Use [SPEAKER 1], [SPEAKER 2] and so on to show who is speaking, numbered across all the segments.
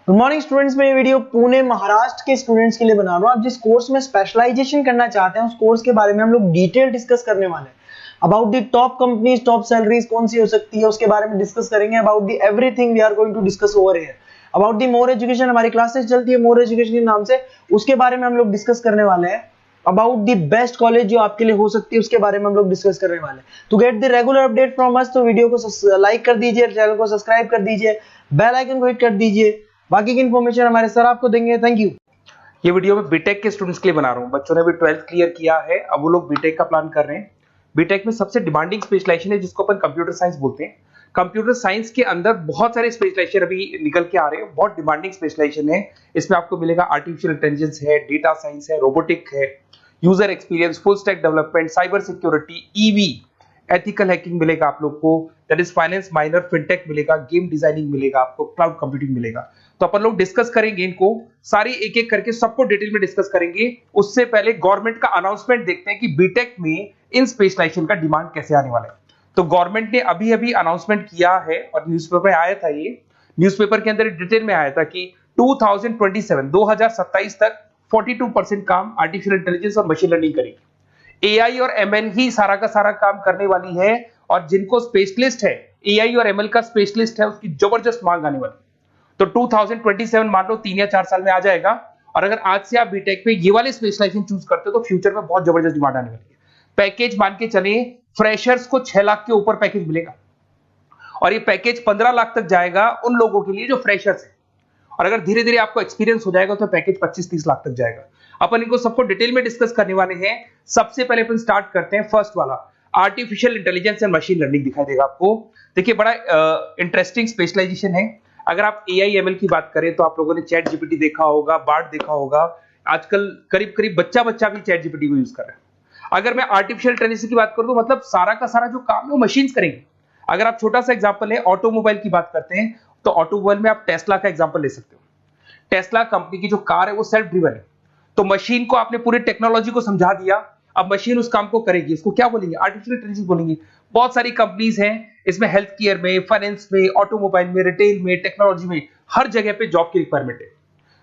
[SPEAKER 1] Good morning students. मैं ये video Pune Maharashtra के स्टूडेंट्स के लिए बना रहा हूँ। आप जिस कोर्स में स्पेशलाइजेशन करना चाहते हैं उस कोर्स के बारे में हम लोग डिटेल डिस्कस करने वाले हैं। About the top companies, top salaries कौन सी हो सकती है उसके बारे में डिस्कस करेंगे। About the everything we are going to discuss over here. About the more education, हमारी क्लासेस चलती है मोर एजुकेशन के नाम से, उसके बारे में हम लोग डिस्कस करने वाले हैं। अबाउट द बेस्ट कॉलेज जो आपके लिए हो सकती है उसके बारे में हम लोग डिस्कस करने वाले हैं। To get the regular update from us, तो वीडियो को लाइक कर दीजिए, चैनल को सब्सक्राइब कर दीजिए, बेल आइकन को हिट कर दीजिए। बाकी की इन्फॉर्मेशन हमारे सर आपको देंगे। Thank you.
[SPEAKER 2] ये वीडियो मैं बीटेक के स्टूडेंट्स के लिए बना रहा हूँ। बच्चों ने भी 12th क्लियर किया है, अब वो लोग बीटेक का प्लान कर रहे हैं। बीटेक में सबसे डिमांडिंग स्पेशलाइजेशन है जिसको अपन कंप्यूटर साइंस बोलते हैं। कंप्यूटर साइंस के अंदर बहुत सारे स्पेशलाइजेशन अभी निकल के आ रहे हैं, बहुत डिमांडिंग स्पेशलाइजेशन है। इसमें आपको मिलेगा आर्टिफिशियल इंटेलिजेंस है, डेटा साइंस है, रोबोटिक है, user experience, full stack development, cyber security, EV, ethical hacking मिलेगा आप लोग को, that is finance minor, fintech मिलेगा, गेम डिजाइनिंग मिलेगा आपको, क्लाउड कंप्यूटिंग मिलेगा। तो अपन लोग डिस्कस करेंगे इनको सारी एक एक करके, सबको डिटेल में डिस्कस करेंगे। उससे पहले गवर्नमेंट का अनाउंसमेंट देखते हैं कि बीटेक में इन स्पेशलाइजेशन का डिमांड कैसे आने वाला है। तो गवर्नमेंट ने अभी अभी अनाउंसमेंट किया है और न्यूज़पेपर में आया था, ये न्यूज़पेपर के अंदर डिटेल में आया था कि 2027 तक 42% काम आर्टिफिशियल इंटेलिजेंस और मशीन लर्निंग करेगी। एआई और एमएल ही सारा का सारा काम करने वाली है, और जिनको स्पेशलिस्ट है, एआई और एमएल का स्पेशलिस्ट है, उसकी जबरदस्त मांग आने वाली। तो 2027 मान लो 3 या 4 साल में आ जाएगा। और अगर आज से आप बीटेक पे ये वाले स्पेशलाइजेशन चूज करते हो तो फ्यूचर में बहुत जबरदस्त डिमांड आने वाली है। पैकेज मान के चले, फ्रेशर्स को 6 लाख के ऊपर पैकेज मिलेगा, और ये पैकेज 15 लाख तक जाएगा उन लोगों के लिए जो फ्रेशर्स है। और अगर धीरे धीरे आपको एक्सपीरियंस हो जाएगा तो पैकेज 25-30 लाख तक जाएगा। अपन इनको सबको डिटेल में डिस्कस करने वाले हैं। सबसे पहले अपन स्टार्ट करते हैं फर्स्ट वाला, artificial intelligence and machine learning दिखाई देगा आपको। देखिए बड़ा इंटरेस्टिंग स्पेशलाइजेशन है। अगर आप एआई एमएल की बात करें तो आप लोगों ने चैट जीपीटी देखा होगा, बार्ड देखा होगा। आजकल करीब करीब बच्चा भी चैट जीपीटी को यूज कर रहा है। अगर मैं आर्टिफिशियल इंटेलिजेंस की बात करूं तो मतलब सारा का सारा जो काम है वो मशीन्स करेंगे। अगर आप छोटा सा एग्जांपल है, ऑटोमोबाइल की बात करते हैं तो ऑटोमोबाइल में आप टेस्ला का एग्जांपल ले सकते हो। टेस्ला कंपनी की जो कार है वो सेल्फ ड्रिवन है। तो मशीन को आपने पूरी टेक्नोलॉजी को समझा दिया, अब मशीन उस काम को करेगी। इसको क्या बोलेंगे? आर्टिफिशियल इंटेलिजेंस बोलेंगे। बहुत सारी कंपनीज हैं इसमें, हेल्थ केयर में, फाइनेंस में, ऑटोमोबाइल में, रिटेल में, टेक्नोलॉजी में, हर जगह पे जॉब की रिक्वायरमेंट है।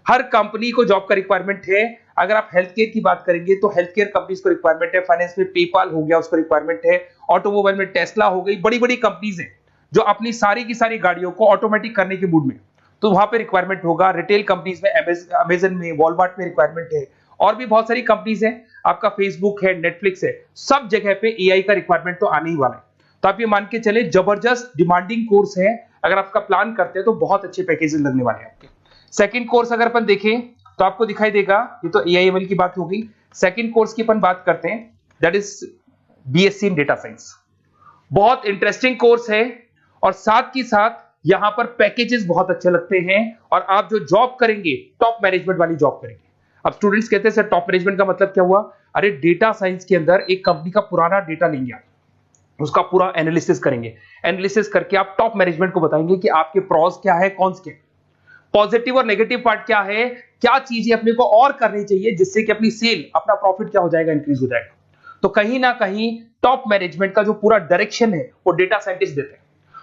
[SPEAKER 2] हर कंपनी को जॉब का रिक्वायरमेंट है। अगर आप हेल्थ केयर की बात करेंगे तो हेल्थ केयर कंपनीज को रिक्वायरमेंट है, फाइनेंस में पेपाल हो गया उसको रिक्वायरमेंट है, ऑटोमोबाइल में टेस्ला हो गई, बड़ी बड़ी कंपनीज हैं जो अपनी सारी की सारी गाड़ियों को ऑटोमेटिक करने के मूड में, तो वहां पे रिक्वायरमेंट होगा। रिटेल कंपनीज में अमेजन में, वॉलमार्ट में रिक्वायरमेंट है, और भी बहुत सारी कंपनीज हैं, आपका फेसबुक है, नेटफ्लिक्स है, सब जगह पे एआई का रिक्वायरमेंट तो आने ही वाला है। तो आप ये मान के चले जबरदस्त डिमांडिंग कोर्स है। अगर आपका प्लान करते हैं तो बहुत अच्छे पैकेजेस लगने वाले हैं आपके। सेकंड कोर्स अगर अपन देखें तो आपको दिखाई देगा, ये तो एआई एमएल की बात हो गई। सेकंड कोर्स की अपन बात करते हैं, that is BSc in data science. बहुत इंटरेस्टिंग कोर्स है, और साथ ही साथ यहां पर पैकेजेस बहुत अच्छे लगते हैं, और आप जो जॉब करेंगे टॉप मैनेजमेंट वाली जॉब करेंगे। अब स्टूडेंट्स कहते हैं सर टॉप मैनेजमेंट का मतलब क्या हुआ? अरे डेटा साइंस के अंदर एक कंपनी का पुराना डेटा लेंगे आप, उसका पूरा एनालिसिस करेंगे, एनालिसिस करके आप टॉप मैनेजमेंट को बताएंगे कि आपके प्रॉस क्या है, कॉन्स क्या है, पॉजिटिव और नेगेटिव पार्ट क्या है, क्या चीजें अपने को और करनी चाहिए जिससे कि अपनी सेल, अपना प्रॉफिट क्या हो जाएगा, इंक्रीज हो जाएगा। तो कहीं ना कहीं टॉप मैनेजमेंट का जो पूरा डायरेक्शन है वो डेटा साइंटिस्ट देते हैं।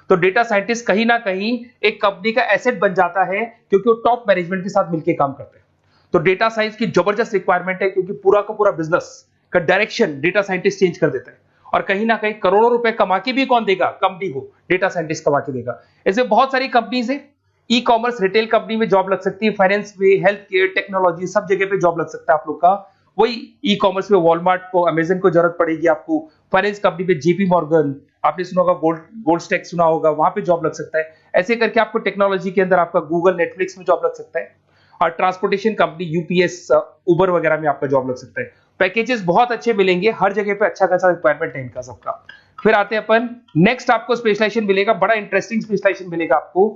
[SPEAKER 2] तो डेटा साइंटिस्ट कहीं ना कहीं एक कंपनी का एसेट बन जाता है, क्योंकि वो टॉप मैनेजमेंट के साथ मिलकर काम करते हैं। तो डेटा साइंस की जबरदस्त रिक्वायरमेंट है, क्योंकि पूरा का पूरा बिजनेस का डायरेक्शन डेटा साइंटिस्ट चेंज कर देता है। और कहीं ना कहीं करोड़ों रुपए कमा के भी कौन देगा? कंपनी को डेटा साइंटिस्ट कमा के देगा। ऐसे बहुत सारी कंपनीज है, ई कॉमर्स, रिटेल कंपनी में जॉब लग सकती है, फाइनेंस में, हेल्थ केयर, टेक्नोलॉजी, सब जगह पे जॉब लग सकता है आप लोग का। वही ई कॉमर्स में वॉलमार्ट को, अमेजन को जरूरत पड़ेगी आपको। फाइनेंस कंपनी में जेपी मॉर्गन, आपने सुना होगा, गोल्ड स्टैक सुना होगा, वहां पे जॉब लग सकता है। ऐसे करके आपको टेक्नोलॉजी के अंदर आपका गूगल, नेटफ्लिक्स में जॉब लग सकता है। और ट्रांसपोर्टेशन कंपनी, यूपीएस, उबर वगैरह में आपका जॉब लग सकता है। पैकेजेस बहुत अच्छे मिलेंगे, हर जगह पे अच्छा खासा रिक्वायरमेंट है इनका सबका। फिर आते हैं अपन नेक्स्ट, आपको स्पेशलाइजेशन मिलेगा, बड़ा इंटरेस्टिंग स्पेशलाइजेशन मिलेगा आपको,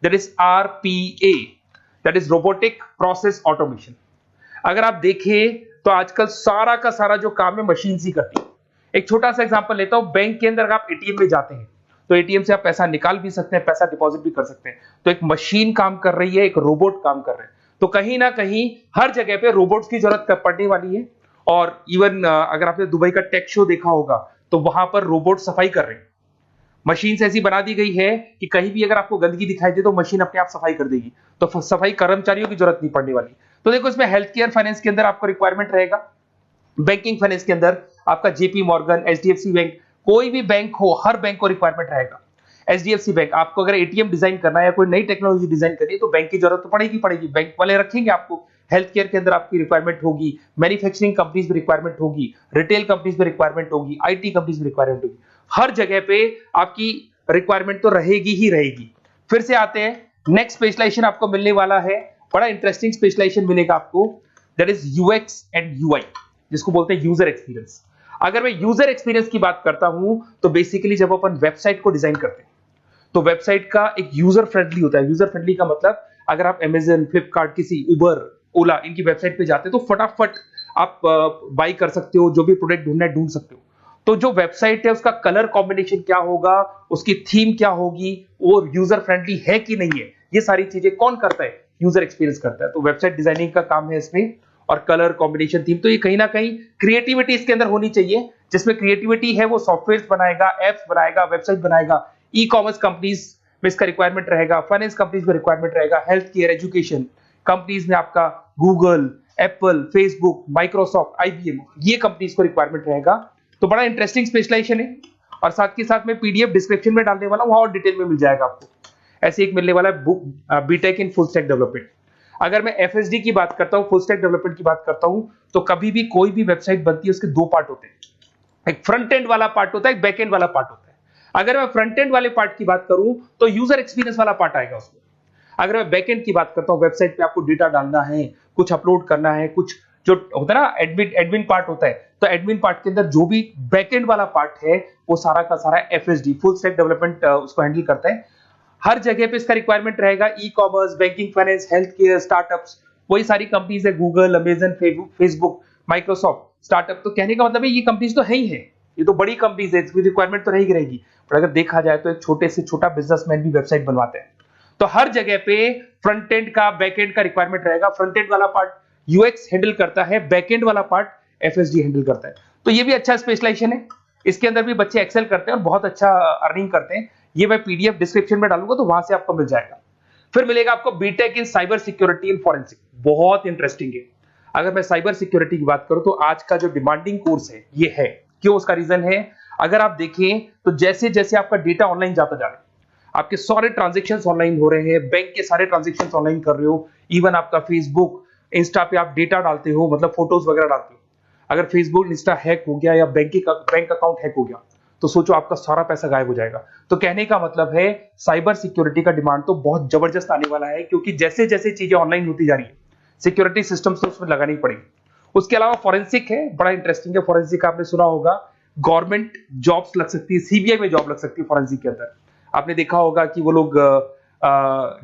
[SPEAKER 2] that is RPA, that is robotic process automation. अगर आप देखें तो आजकल सारा का सारा जो काम है मशीन ही करती है। एक छोटा सा एग्जांपल लेता हूं, बैंक के अंदर आप एटीएम में जाते हैं तो एटीएम से आप पैसा निकाल भी सकते हैं, पैसा डिपॉजिट भी कर सकते हैं। तो एक मशीन काम कर रही है, एक रोबोट काम कर रहे हैं। तो कहीं ना कहीं हर जगह पे रोबोट्स की जरूरत पड़ने वाली है। और इवन अगर आपने दुबई का टेक शो देखा होगा तो वहां पर रोबोट सफाई कर रहे हैं। मशीन ऐसी बना दी गई है कि कहीं भी अगर आपको गंदगी दिखाई दे तो मशीन अपने आप सफाई कर देगी, तो सफाई कर्मचारियों की जरूरत नहीं पड़ने वाली। तो देखो इसमें हेल्थ केयर फाइनेंस के अंदर आपको रिक्वायरमेंट रहेगा, बैंकिंग फाइनेंस के अंदर आपका जेपी मॉर्गन, एचडीएफसी बैंक, कोई भी बैंक हो, हर बैंक को रिक्वायरमेंट रहेगा। एचडीएफसी बैंक, आपको अगर एटीएम डिजाइन करना है या कोई नई टेक्नोलॉजी डिजाइन करनी है तो बैंक की जरूरत तो पड़ेगी, बैंक वाले रखेंगे आपको। हेल्थ केयर के अंदर आपकी रिक्वायरमेंट होगी, मैन्युफैक्चरिंग कंपनीज में रिक्वायरमेंट होगी, रिटेल कंपनीज में रिक्वायरमेंट होगी, आईटी कंपनीज में रिक्वायरमेंट होगी, हर जगह पे आपकी रिक्वायरमेंट तो रहेगी ही रहेगी। फिर से आते हैं, नेक्स्ट स्पेशलाइजेशन आपको मिलने वाला है, बड़ा इंटरेस्टिंग स्पेशलाइजेशन मिलेगा आपको, that is UX and UI, जिसको बोलते हैं यूजर एक्सपीरियंस। अगर मैं यूजर एक्सपीरियंस की बात करता हूं तो बेसिकली जब अपन वेबसाइट को डिजाइन करते हैं तो वेबसाइट का एक यूजर फ्रेंडली होता है। यूजर फ्रेंडली का मतलब अगर आप अमेजन, फ्लिपकार्ट, किसी उबर, ओला, इनकी वेबसाइट पे जाते हो तो फटाफट आप बाई कर सकते हो, जो भी प्रोडक्ट ढूंढना है ढूंढ सकते हो। तो जो वेबसाइट है उसका कलर कॉम्बिनेशन क्या होगा, उसकी थीम क्या होगी, वो यूजर फ्रेंडली है कि नहीं है, ये सारी चीजें कौन करता है, यूजर एक्सपीरियंस करता है। तो वेबसाइट डिजाइनिंग का काम है इसमें, और कलर कॉम्बिनेशन, थीम, तो ये कहीं ना कहीं क्रिएटिविटी इसके अंदर होनी चाहिए। जिसमें क्रिएटिविटी है वो सॉफ्टवेयर बनाएगा, एप्स बनाएगा, वेबसाइट बनाएगा। ई कॉमर्स कंपनीज में इसका रिक्वायरमेंट रहेगा, फाइनेंस कंपनीज में रिक्वायरमेंट रहेगा, हेल्थ केयर, एजुकेशन कंपनीज में आपका Google, Apple, Facebook, Microsoft, IBM, ये कंपनीज को रिक्वायरमेंट रहेगा। तो बड़ा इंटरेस्टिंग स्पेशलाइजेशन है, और साथ के साथ में पीडीएफ डिस्क्रिप्शन में डालने वाला हूं, और डिटेल में मिल जाएगा आपको। ऐसे एक मिलने वाला है B Tech in full stack development. अगर मैं एफएसडी की बात करता हूं, फुल स्टैक डेवलपमेंट की बात करता हूं, तो कभी भी कोई भी वेबसाइट बनती है उसके दो पार्ट होते हैं, एक फ्रंट एंड वाला पार्ट होता है, एक बैक एंड वाला पार्ट होता है। अगर मैं फ्रंट एंड वाले पार्ट की बात करूं तो यूजर एक्सपीरियंस वाला पार्ट आएगा उसमें। अगर मैं बैक एंड की बात करता हूं, वेबसाइट पे आपको डेटा डालना है, कुछ अपलोड करना है, कुछ जो होता है ना एडमिन पार्ट होता है, तो एडमिन पार्ट के अंदर जो भी बैक एंड वाला पार्ट है वो सारा का सारा एफएसडी, फुल स्टैक डेवलपमेंट, उसको हैंडल करता है। हर जगह पे इसका रिक्वायरमेंट रहेगा। E commerce, banking, finance, health care, startups, वही सारी कंपनीज है, Google, Amazon, Facebook, Microsoft, startup. तो कहने का मतलब है ये कंपनीज तो है ही है, ये तो बड़ी कंपनीज है, इसकी रिक्वायरमेंट तो रहेगी। पर अगर देखा जाए तो एक छोटे से छोटा बिजनेसमैन भी वेबसाइट बनवाते हैं। तो हर जगह पे फ्रंट एंड का, बैक एंड का रिक्वायरमेंट रहेगा। फ्रंट एंड वाला पार्ट यूएक्स हैंडल करता है, बैक एंड वाला पार्ट एफएसडी हैंडल करता है। तो ये भी अच्छा स्पेशलाइजेशन है, इसके अंदर भी बच्चे एक्सेल करते हैं और बहुत अच्छा अर्निंग करते हैं। ये मैं पीडीएफ डिस्क्रिप्शन में डालूंगा तो वहां से आपको मिल जाएगा। फिर मिलेगा आपको B Tech in cyber security and forensic, बहुत इंटरेस्टिंग है। अगर मैं साइबर सिक्योरिटी की बात करूं तो आज का जो डिमांडिंग कोर्स है ये है, क्यों, उसका रीजन है, अगर आप देखें तो जैसे जैसे आपका डेटा ऑनलाइन जाता जा रहा है, आपके सारे ट्रांजेक्शन्स ऑनलाइन हो रहे हैं, बैंक के सारे ट्रांजेक्शन्स ऑनलाइन कर रहे हो, इवन आपका फेसबुक, इंस्टा पे आप डेटा डालते हो, मतलब फोटोज वगैरह डालते हो। अगर फेसबुक, इंस्टा हैक हो गया या बैंक अकाउंट हैक हो गया तो सोचो आपका सारा पैसा गायब हो जाएगा। तो कहने का मतलब है साइबर सिक्योरिटी का डिमांड तो बहुत जबरदस्त आने वाला है, क्योंकि जैसे जैसे चीजें ऑनलाइन होती जा रही है सिक्योरिटी सिस्टम्स तो उसमें लगानी पड़ेगी। उसके अलावा फॉरेंसिक है, बड़ा इंटरेस्टिंग है। फॉरेंसिक आपने सुना होगा, गवर्नमेंट जॉब्स लग सकती है, सीबीआई में जॉब लग सकती है फॉरेंसिक के अंदर। आपने देखा होगा कि वो लोग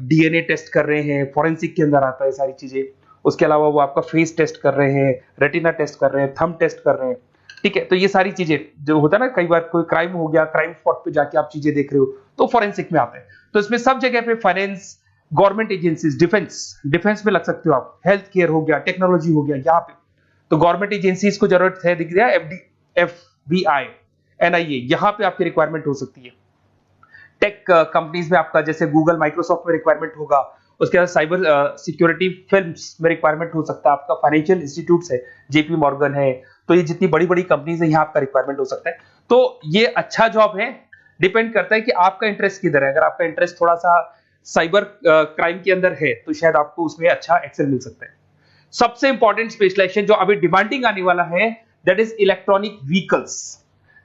[SPEAKER 2] डीएनए टेस्ट कर रहे हैं, फॉरेंसिक के अंदर आता है सारी चीजें। उसके अलावा वो आपका फेस टेस्ट कर रहे हैं, रेटिना टेस्ट कर रहे हैं, थंब टेस्ट कर रहे हैं, ठीक है। तो ये सारी चीजें जो होता है ना, कई बार कोई क्राइम हो गया, क्राइम स्पॉट पे जाके आप चीजें देख रहे हो तो फॉरेंसिक में आता है। तो इसमें सब जगह पे फाइनेंस, गवर्नमेंट एजेंसीज, डिफेंस में लग सकते हो आप, हेल्थ केयर हो गया, टेक्नोलॉजी हो गया, यहाँ पे तो गवर्नमेंट एजेंसीज को जरूरत है, दिख रहा है, एफबीआई, एनआईए, यहाँ पे आपकी रिक्वायरमेंट हो सकती है। टेक कंपनीज में आपका जैसे गूगल, माइक्रोसॉफ्ट में रिक्वायरमेंट होगा। उसके बाद साइबर सिक्योरिटी फिल्म्स में रिक्वायरमेंट हो सकता है आपका, फाइनेंशियल इंस्टीट्यूट्स है, जेपी मॉर्गन है, तो ये जितनी बड़ी बड़ी कंपनीज है यहाँ आपका रिक्वायरमेंट हो सकता है। तो ये अच्छा जॉब है, डिपेंड करता है कि आपका इंटरेस्ट किधर है। अगर आपका इंटरेस्ट थोड़ा सा साइबर क्राइम के अंदर है तो शायद आपको उसमें अच्छा एक्सेल मिल सकता है। सबसे इंपॉर्टेंट स्पेशलाइजेशन जो अभी डिमांडिंग आने वाला है, that is electronic vehicles,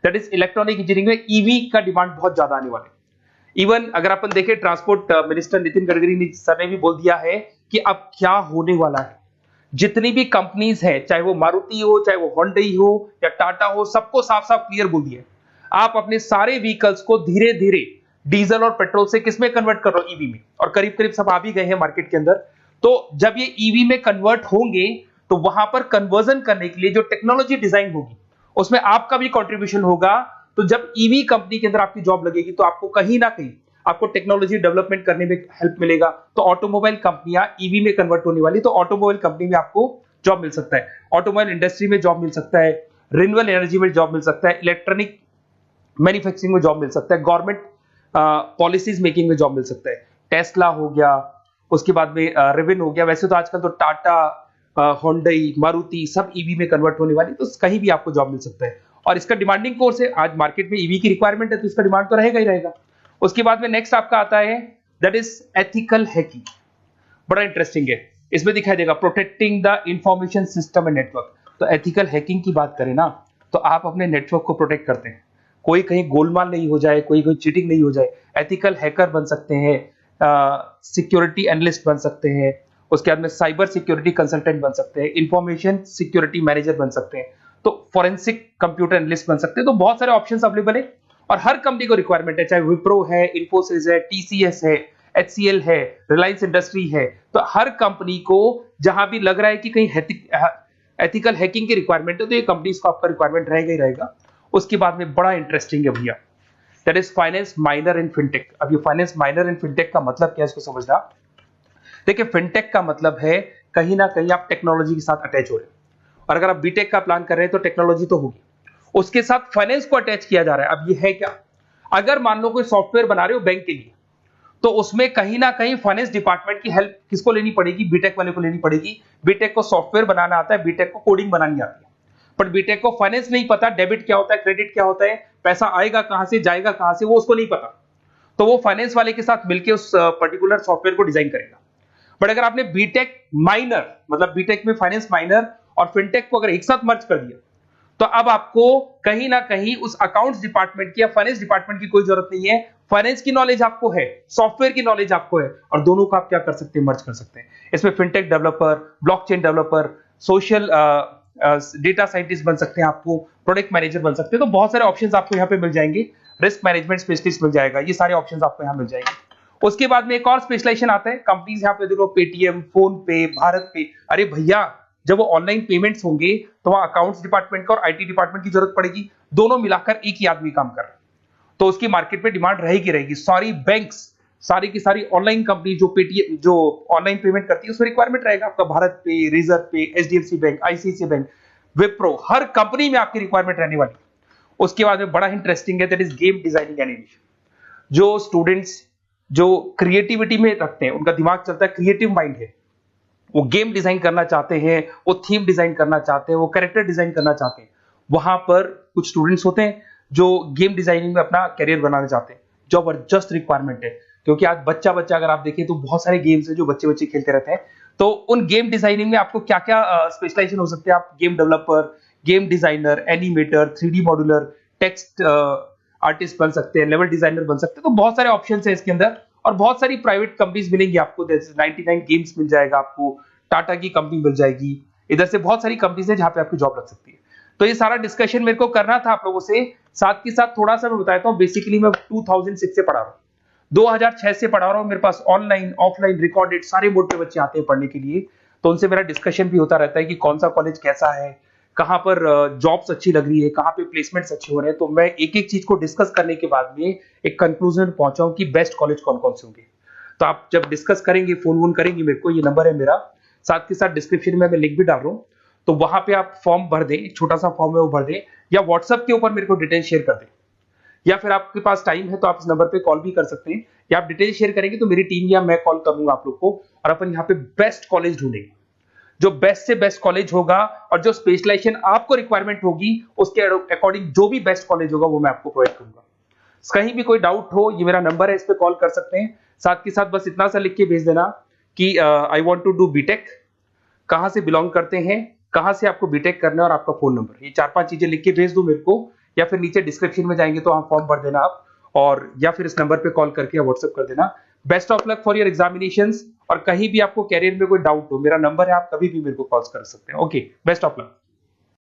[SPEAKER 2] that is electronic engineering में ईवी का डिमांड बहुत ज्यादा आने वाला है। इवन अगर अपन देखें, transport minister Nitin Gadkari sir ने भी बोल दिया है कि अब क्या होने वाला है, जितनी भी कंपनीज है, चाहे वो मारुति हो, चाहे वो होंडई हो या टाटा हो, सबको साफ साफ क्लियर बोल दिया, आप अपने सारे व्हीकल्स को धीरे धीरे डीजल और पेट्रोल से किसमें कन्वर्ट कर रहे हो, ईवी में। और करीब करीब सब आ भी गए हैं मार्केट के अंदर। तो जब ये ईवी में कन्वर्ट होंगे तो वहां पर कन्वर्जन करने के लिए जो टेक्नोलॉजी डिजाइन होगी उसमें आपका भी कंट्रीब्यूशन होगा। तो जब ईवी कंपनी के अंदर आपकी जॉब लगेगी तो आपको कहीं ना कहीं आपको टेक्नोलॉजी डेवलपमेंट करने में हेल्प मिलेगा। तो ऑटोमोबाइल कंपनियां ईवी में कन्वर्ट होने वाली, तो ऑटोमोबाइल कंपनी में आपको जॉब मिल सकता है, ऑटोमोबाइल इंडस्ट्री में जॉब मिल सकता है, रिन्यूएबल एनर्जी में जॉब मिल सकता है, इलेक्ट्रॉनिक मैन्युफैक्चरिंग में जॉब मिल सकता है, गवर्नमेंट पॉलिसीज मेकिंग में जॉब मिल सकता है, टेस्ला हो गया, उसके बाद में रिविन हो गया। वैसे तो आजकल तो टाटा, होंडई, मारुति सब ईवी में कन्वर्ट होने वाली, तो कहीं भी आपको जॉब मिल सकता है। और इसका डिमांडिंग कोर्स है, आज मार्केट में ईवी की रिक्वायरमेंट है तो इसका डिमांड तो रहेगा ही रहेगा। उसके बाद में नेक्स्ट आपका आता है दैट इज एथिकल हैकिंग। बड़ा इंटरेस्टिंग है, इसमें दिखाई देगा protecting the information system and network. तो एथिकल हैकिंग की बात करें ना, तो आप अपने नेटवर्क को प्रोटेक्ट करते हैं, कोई कहीं गोलमाल नहीं हो जाए, कोई चीटिंग नहीं हो जाए। एथिकल हैकर बन सकते हैं, सिक्योरिटी एनालिस्ट बन सकते हैं, उसके बाद में साइबर सिक्योरिटी कंसल्टेंट बन सकते हैं, इंफॉर्मेशन सिक्योरिटी मैनेजर बन सकते हैं, तो फोरेंसिक कंप्यूटर एनालिस्ट बन सकते हैं। तो बहुत सारे ऑप्शंस अवेलेबल है और हर कंपनी को रिक्वायरमेंट है, चाहे विप्रो है, इन्फोसिस है, टीसीएस है, HCL है, रिलायंस इंडस्ट्री है। तो हर कंपनी को जहां भी लग रहा है कि कहीं एथिकल हैकिंग की रिक्वायरमेंट है तो ये कंपनीज को आपका रिक्वायरमेंट रहेगा ही रहेगा। उसके बाद में बड़ा इंटरेस्टिंग है भैया, that is finance minor in fintech. अब ये फाइनेंस माइनर इन फिनटेक का मतलब क्या है, इसको समझना। देखिए, फिनटेक का मतलब है कहीं ना कहीं आप टेक्नोलॉजी के साथ अटैच हो रहे हो, और अगर आप बीटेक का प्लान कर रहे हैं तो टेक्नोलॉजी तो होगी, उसके साथ फाइनेंस को अटैच किया जा रहा है। अब ये है क्या, अगर मान लो कोई सॉफ्टवेयर बना रहे हो बैंक के लिए, तो उसमें कहीं ना कहीं फाइनेंस डिपार्टमेंट की हेल्प किसको लेनी पड़ेगी, बीटेक वाले को लेनी पड़ेगी। बीटेक को सॉफ्टवेयर बनाना आता है, बीटेक को कोडिंग बनानी आती है, बट बीटेक को फाइनेंस नहीं पता, डेबिट क्या होता है, क्रेडिट क्या होता है, पैसा आएगा कहां से, जाएगा कहां से, वो उसको नहीं पता। तो वो फाइनेंस वाले के साथ मिलकर उस पर्टिकुलर सॉफ्टवेयर को डिजाइन करेगा। बट अगर आपने बीटेक माइनर, मतलब बीटेक में फाइनेंस माइनर और फिनटेक को अगर एक साथ मर्ज कर दिया, तो अब आपको कहीं ना कहीं उस अकाउंट्स डिपार्टमेंट की या फाइनेंस डिपार्टमेंट की कोई जरूरत नहीं है। फाइनेंस की नॉलेज आपको है, सॉफ्टवेयर की नॉलेज आपको है, और दोनों को आप क्या कर सकते हैं, मर्ज कर सकते हैं। इसमें fintech developer, blockchain developer, social data scientist बन सकते हैं, आपको प्रोडक्ट मैनेजर बन सकते हैं। तो बहुत सारे ऑप्शंस आपको यहाँ पे मिल जाएंगे, रिस्क मैनेजमेंट स्पेशलिस्ट मिल जाएगा, ये सारे ऑप्शंस आपको यहाँ मिल जाएंगे। उसके बाद में एक और स्पेशलाइजेशन आता है, कंपनीज यहाँ पे देखो, पेटीएम, फोन पे, भारत पे। अरे भैया, जब वो ऑनलाइन पेमेंट्स होंगे तो वहां अकाउंट्स डिपार्टमेंट का और आईटी डिपार्टमेंट की जरूरत पड़ेगी, दोनों मिलाकर एक ही आदमी काम कर रहा है, तो उसकी मार्केट में डिमांड रहेगी रहेगी। सारी बैंक्स, सारी की सारी ऑनलाइन कंपनी जो पेटीएम, जो ऑनलाइन पेमेंट करती है, उसमें रिक्वायरमेंट रहेगा आपका। भारत पे, रिजर्व पे, एचडीएफसी बैंक, आईसीआईसीआई बैंक, विप्रो, हर कंपनी में आपकी रिक्वायरमेंट रहने वाली। उसके बाद में बड़ा इंटरेस्टिंग है, that is game designing animation. जो स्टूडेंट्स जो क्रिएटिविटी में रखते हैं, उनका दिमाग चलता है, क्रिएटिव माइंड है, वो गेम डिजाइन करना चाहते हैं, वो थीम डिजाइन करना चाहते हैं, वो कैरेक्टर डिजाइन करना चाहते हैं, वहां पर कुछ स्टूडेंट्स होते हैं जो गेम डिजाइनिंग में अपना करियर बनाना चाहते हैं। जबरदस्त रिक्वायरमेंट है, क्योंकि आज बच्चा अगर आप देखें तो बहुत सारे गेम्स हैं जो बच्चे खेलते रहते हैं। तो उन गेम डिजाइनिंग में आपको क्या क्या स्पेशलाइजेशन हो सकते हैं, आप game developer, game designer, animator, 3D modular, text artist बन सकते हैं, लेवल डिजाइनर बन सकते हैं। तो बहुत सारे ऑप्शन है इसके अंदर, और बहुत सारी प्राइवेट कंपनीज मिलेंगी आपको, जैसे 99 गेम्स मिल जाएगा आपको, टाटा की कंपनी मिल जाएगी, इधर से बहुत सारी कंपनीज है जहां पे आपकी जॉब लग सकती है। तो ये सारा डिस्कशन मेरे को करना था आप लोगों से, साथ के साथ थोड़ा सा मैं बताता हूँ। बेसिकली मैं 2006 से पढ़ा रहा हूँ, 2006 से पढ़ा रहा हूँ। मेरे पास ऑनलाइन, ऑफलाइन, रिकॉर्डेड सारे मोड पे बच्चे आते हैं पढ़ने के लिए, तो उनसे मेरा डिस्कशन भी होता रहता है कि कौन सा कॉलेज कैसा है, कहां पर जॉब्स अच्छी लग रही है, कहां पे प्लेसमेंट्स अच्छे हो रहे हैं। तो मैं एक एक चीज को डिस्कस करने के बाद में एक कंक्लूजन पहुंचा हूं कि बेस्ट कॉलेज कौन कौन से होंगे। तो आप जब डिस्कस करेंगे, फोन वोन करेंगे मेरे को, ये नंबर है मेरा, साथ के साथ डिस्क्रिप्शन में मैं लिंक भी डाल रहा हूँ, तो वहां पे आप फॉर्म भर दें, एक छोटा सा फॉर्म है वो भर दें, या व्हाट्सएप के ऊपर मेरे को डिटेल शेयर कर दें, या फिर आपके पास टाइम है तो आप इस नंबर पे कॉल भी कर सकते हैं, या आप डिटेल शेयर करेंगे तो मेरी टीम या मैं कॉल करूंगा आप लोग को, और अपन यहाँ पे बेस्ट कॉलेज ढूंढेंगे, जो बेस्ट से बेस्ट कॉलेज होगा, और जो स्पेशलाइजेशन आपको रिक्वायरमेंट होगी उसके अकॉर्डिंग जो भी बेस्ट कॉलेज होगा वो मैं आपको प्रोवाइड करूंगा। कहीं भी कोई डाउट हो, ये मेरा नंबर है, इस पे कॉल कर सकते हैं। साथ के साथ बस इतना सा लिख के भेज देना कि I want to do B Tech, कहां से बिलोंग करते हैं, कहां से आपको बीटेक करना है, और आपका फोन नंबर, ये 4-5 चीजें लिख के भेज दो मेरे को, या फिर नीचे डिस्क्रिप्शन में जाएंगे तो वहां फॉर्म भर देना आप, और या फिर इस नंबर पे कॉल करके या व्हाट्सएप कर देना। Best of luck for your examinations, और कहीं भी आपको कैरियर में कोई डाउट हो, मेरा नंबर है, आप कभी भी मेरे को कॉल कर सकते हैं। Okay, best of luck.